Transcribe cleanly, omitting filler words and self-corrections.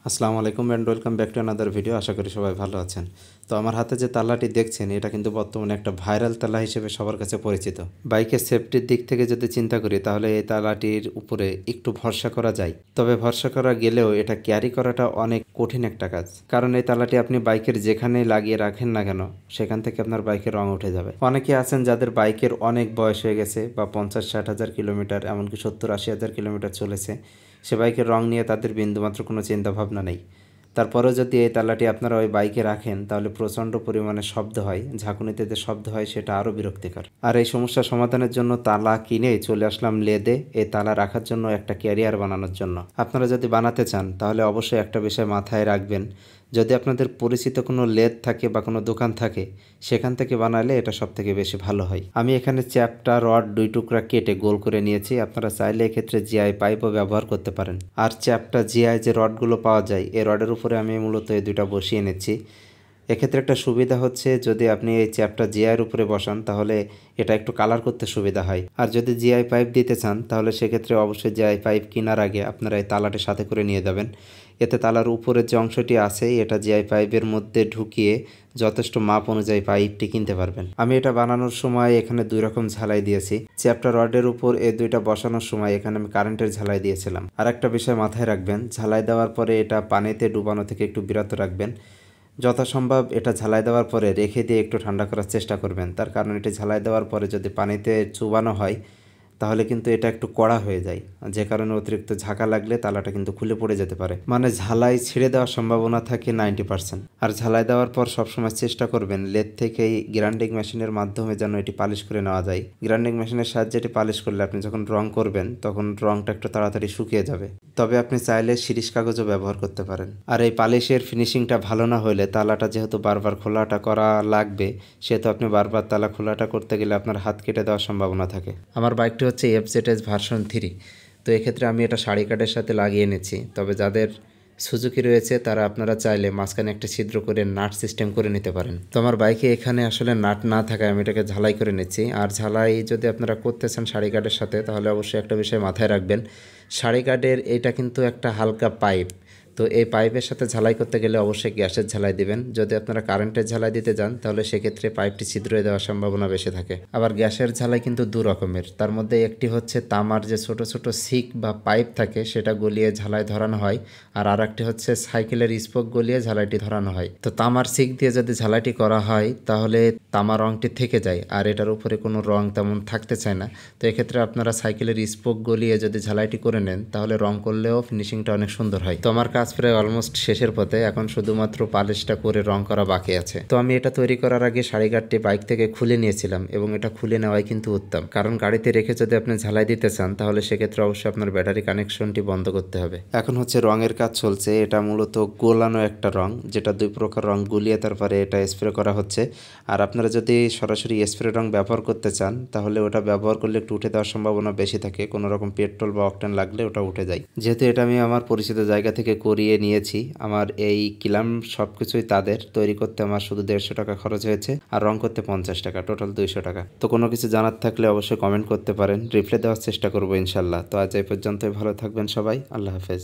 আসসালামু আলাইকুম and welcome back to another video. আশা করি সবাই ভালো আছেন। তো আমার হাতে যে তালাটি দেখছেন এটা কিন্তু বর্তমানে একটা ভাইরাল তালা হিসেবে সবার কাছে পরিচিত। বাইকের সেফটির দিক থেকে যদি চিন্তা করি তাহলে এই তালাটির উপরে একটু ভরসা করা যায়, তবে ভরসা করা গেলেও এটা ক্যারি করাটা অনেক কঠিন একটা কাজ, কারণ এই তালাটি আপনি বাইকের যেখানে লাগিয়ে রাখেন না কেন সেখান থেকে আপনার বাইকের রং উঠে যাবে। অনেকে আছেন যাদের বাইকের অনেক বয়স হয়ে গেছে বা 50-60 হাজার কিলোমিটার, এমনকি 70-80 হাজার কিলোমিটার চলেছে, সে বাইকের রং নিয়ে তাদের বিন্দুমাত্র কোনো চিন্তা ভাবনা নেই। তারপরেও যদি এই তালাটি আপনারা ওই বাইকে রাখেন তাহলে প্রচণ্ড পরিমাণে শব্দ হয়, ঝাঁকুনিতে যে শব্দ হয় সেটা আরও বিরক্তিকর। আর এই সমস্যা সমাধানের জন্য তালা কিনে চলে আসলাম লেদে, এই তালা রাখার জন্য একটা ক্যারিয়ার বানানোর জন্য। আপনারা যদি বানাতে চান তাহলে অবশ্যই একটা বিষয় মাথায় রাখবেন, যদি আপনাদের পরিচিত কোনো লেদ থাকে বা কোনো দোকান থাকে সেখান থেকে বানালে এটা সবথেকে বেশি ভালো হয়। আমি এখানে চ্যাপটা রড 2 টুকরা কেটে গোল করে নিয়েছি। আপনারা চাইলে এক্ষেত্রে জিআই পাইপও ব্যবহার করতে পারেন। আর চ্যাপটা জিআই যে রডগুলো পাওয়া যায় এই রডের উপরে আমি মূলত এই দুইটা বসিয়ে নিচ্ছি। এক্ষেত্রে একটা সুবিধা হচ্ছে, যদি আপনি এই চ্যাপটা জিআইয়ের উপরে বসান তাহলে এটা একটু কালার করতে সুবিধা হয়। আর যদি জিআই পাইপ দিতে চান তাহলে সেক্ষেত্রে অবশ্যই জিআই পাইপ কেনার আগে আপনারা এই তালাটি সাথে করে নিয়ে যাবেন। এতে তালার উপরের যে অংশটি আছে এটা জিআই পাইপের মধ্যে ঢুকিয়ে যথেষ্ট মাপ অনুযায়ী পাইপটি কিনতে পারবেন। আমি এটা বানানোর সময় এখানে 2 রকম ঝালাই দিয়েছি। চ্যাপটা রডের উপর এই দুইটা বসানোর সময় এখানে আমি কারেন্টের ঝালাই দিয়েছিলাম। আর একটা বিষয় মাথায় রাখবেন, ঝালাই দেওয়ার পরে এটা পানিতে ডুবানো থেকে একটু বিরত রাখবেন। যথাসম্ভব এটা ঝালাই দেওয়ার পরে রেখে দিয়ে একটু ঠান্ডা করার চেষ্টা করবেন, তার কারণ এটি ঝালাই দেওয়ার পরে যদি পানিতে চুবানো হয় তাহলে কিন্তু এটা একটু কড়া হয়ে যায়, যে কারণে অতিরিক্ত ঝাঁকা লাগলে তালাটা কিন্তু খুলে পড়ে যেতে পারে। মানে ঝালাই ছিঁড়ে দেওয়ার সম্ভাবনা থাকে 90%। আর ঝালাই দেওয়ার পর সবসময় চেষ্টা করবেন লেদ থেকেই গ্রাইন্ডিং মেশিনের মাধ্যমে যেন এটি পালিশ করে নেওয়া যায়। গ্রাইন্ডিং মেশিনের সাহায্যে এটি পালিশ করলে আপনি যখন রং করবেন তখন রংটা একটু তাড়াতাড়ি শুকিয়ে যাবে। তবে আপনি চাইলে শিরিষ কাগজও ব্যবহার করতে পারেন। আর এই পালিশের ফিনিশিংটা ভালো না হলে তালাটা যেহেতু বারবার খোলাটা করা লাগবে, সেহেতু আপনি বারবার তালা খোলাটা করতে গেলে আপনার হাত কেটে দেওয়ার সম্ভাবনা থাকে। আমার বাইকটি হচ্ছে এফজেডএস ভার্সন 3। তো এক্ষেত্রে আমি এটা সারি কাঠের সাথে লাগিয়ে নিচ্ছি। তবে যাদের সুজুকি রয়েছে তারা আপনারা চাইলে মাঝখানে একটা ছিদ্র করে নাট সিস্টেম করে নিতে পারেন। তো আমার বাইকে এখানে আসলে নাট না থাকায় আমি এটাকে ঝালাই করে নিচ্ছি। আর ঝালাই যদি আপনারা করতে চান সারি কাঠের সাথে তাহলে অবশ্যই একটা বিষয় মাথায় রাখবেন, সারি কাঠের এটা কিন্তু একটা হালকা পাইপ। তো এই পাইপের সাথে ঝালাই করতে গেলে অবশ্যই গ্যাসের ঝালাই দিবেন। যদি আপনারা কারেন্টের ঝালাই দিতে যান তাহলে সেক্ষেত্রে পাইপটি ছিদ্র হয়ে দেওয়ার সম্ভাবনা বেশি থাকে। আবার গ্যাসের ঝালাই কিন্তু 2 রকমের, তার মধ্যে একটি হচ্ছে তামার যে ছোট ছোট সিক বা পাইপ থাকে সেটা গলিয়ে ঝালাই ধরানো হয়, আর আরেকটি হচ্ছে সাইকেলের স্পোক গলিয়ে ঝালাইটি ধরানো হয়। তো তামার সিক দিয়ে যদি ঝালাইটি করা হয় তাহলে তামা রংটি থেকে যায় আর এটার উপরে কোনো রং তেমন থাকতে চায় না। তো এক্ষেত্রে আপনারা সাইকেলের স্পোক গলিয়ে যদি ঝালাইটি করে নেন তাহলে রং করলেও ফিনিশিংটা অনেক সুন্দর হয়। তো আমার কাজ প্রায় অলমোস্ট শেষের পথে, এখন শুধুমাত্র পালিশটা করে রং করা বাকি আছে। তো আমি এটা তৈরি করার আগে সারি কাঠটি বাইক থেকে খুলে নিয়েছিলাম এবং এটা খুলে নেওয়াই কিন্তু উত্তম, কারণ গাড়িতে রেখে যদি আপনি ঝালাই দিতে চান তাহলে সেক্ষেত্রে অবশ্যই আপনার ব্যাটারি কানেকশনটি বন্ধ করতে হবে। এখন হচ্ছে রঙের কাজ চলছে। এটা মূলত গোলানো একটা রং, যেটা 2 প্রকার রং গুলিয়ে তারপরে এটা স্প্রে করা হচ্ছে। আর আপনারা যদি সরাসরি স্প্রে রং ব্যবহার করতে চান তাহলে ওটা ব্যবহার করলে একটু উঠে দেওয়ার সম্ভাবনা বেশি থাকে, কোনো রকম পেট্রোল বা অকটেন লাগলে ওটা উঠে যায়। যেহেতু এটা আমি আমার পরিচিত জায়গা থেকে করিয়ে নিয়েছি, আমার এই কিলাম সব কিছুই তাদের। তৈরি করতে আমার শুধু 150 টাকা খরচ হয়েছে আর রং করতে 50 টাকা, টোটাল 200 টাকা। তো কোনো কিছু জানার থাকলে অবশ্যই কমেন্ট করতে পারেন, রিপ্লাই দেওয়ার চেষ্টা করবো ইনশাল্লাহ। তো আজ এই পর্যন্তই, ভালো থাকবেন সবাই, আল্লাহ হাফেজ।